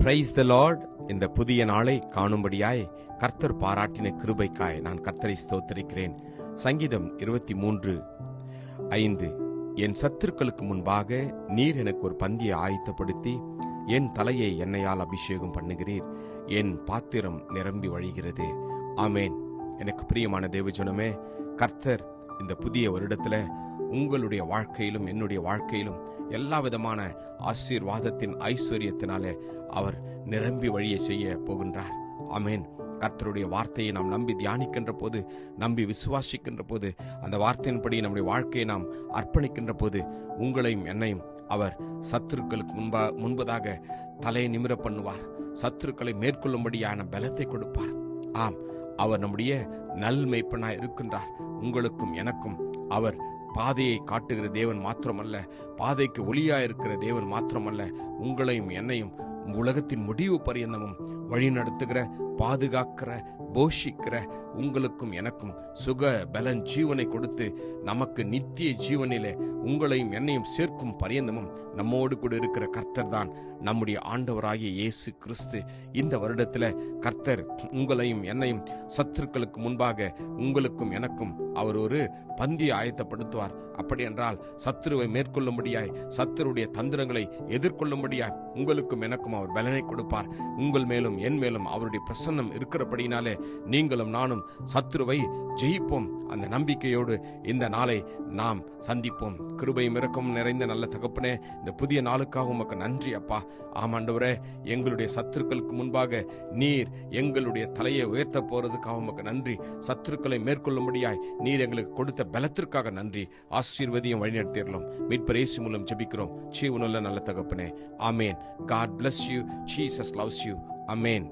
Praise the Lord. இந்த புதிய நாளை காணும்படியாய் கர்த்தர் பாராட்டின கிருபைக்காய் நான் கர்த்தரை ஸ்தோத்திரிக்கிறேன். சங்கீதம் 23:5. என் சத்துருக்களுக்கு முன்பாக நீர் எனக்கு ஒரு பந்தியை ஆயத்தப்படுத்தி என் தலையை எண்ணெயால் அபிஷேகம் பண்ணுகிறீர். என் பாத்திரம் நிரம்பி வழிகிறது. ஆமேன். எனக்கு பிரியமான தேவஜனமே, கர்த்தர் இந்த புதிய வருடத்துல உங்களுடைய வாழ்க்கையிலும் என்னுடைய வாழ்க்கையிலும் எல்லா விதமான ஆசீர்வாதத்தின் ஐஸ்வர்யத்தினாலே அவர் நிரம்பி வழியை செய்ய போகின்றார். ஆமேன். கர்த்தருடைய வார்த்தையை நாம் நம்பி தியானிக்கின்ற போது, நம்பி விசுவாசிக்கின்ற போது, அந்த வார்த்தையின்படி நம்முடைய வாழ்க்கையை நாம் அர்ப்பணிக்கின்ற போது உங்களையும் என்னையும் அவர் சத்துருக்களுக்கு முன்பதாக தலையை நிமிர பண்ணுவார். சத்துருக்களை மேற்கொள்ளும்படியான பலத்தை கொடுப்பார். ஆம், அவர் நம்முடைய நல் மேய்ப்பனாய் இருக்கின்றார். உங்களுக்கும் எனக்கும் அவர் பாதையை காட்டுகிற தேவன் மாத்திரமல்ல, பாதைக்கு ஒளியாய் இருக்கிற தேவன் மாத்திரமல்ல, உங்களையும் என்னையும் உலகத்தின் முடிவு பரியந்தமும் வழி நடத்துகிற, பாதுகாக்கிற, போஷிக்கிற, உங்களுக்கும் எனக்கும் சுக பலன் ஜீவனை கொடுத்து நமக்கு நித்திய ஜீவனிலே உங்களையும் என்னையும் சேர்க்கும் பரியந்தமும் நம்மோடு கூட இருக்கிற கர்த்தர் தான் நம்முடைய ஆண்டவராகிய இயேசு கிறிஸ்து. இந்த வருடத்துல கர்த்தர் உங்களையும் என்னையும் சத்துருக்களுக்கு முன்பாக உங்களுக்கும் எனக்கும் அவர் ஒரு பந்தியை ஆயத்தப்படுத்துவார். அப்படி என்றால் சத்துருவை மேற்கொள்ளும்படியாய், சத்துருடைய தந்திரங்களை எதிர்கொள்ளும்படியாய் உங்களுக்கும் எனக்கும் அவர் பலனை கொடுப்பார். உங்கள் மேலும் என் மேலும் அவருடைய பிரசன்னம் இருக்கிறபடினாலே நீங்களும் நானும் சத்துருவை ஜெயிப்போம். அந்த நம்பிக்கையோடு இந்த நாளை நாம் சந்திப்போம். கிருபையும் இரக்கமும் நிறைந்த நல்ல தகப்பனே, இந்த புதிய நாளுக்காக உமக்கு நன்றி அப்பா. ஆமாண்டவரே, எங்களுடைய சத்துருக்களுக்கு முன்பாக நீர் எங்களுடைய தலையை உயர்த்த போறதுக்காக உமக்கு நன்றி. சத்துருக்களை மேற்கொள்ளும்படியாய் நீர் எங்களுக்கு கொடுத்த பலத்திற்காக நன்றி. ஆசீர்வதியும் வழிநடத்திடலாம். மீட்பர் இயேசு மூலம் ஜெபிக்கிறோம் ஜீவனுள்ள நல்ல தகப்பனே. ஆமேன். God bless you. Jesus loves you. Amen.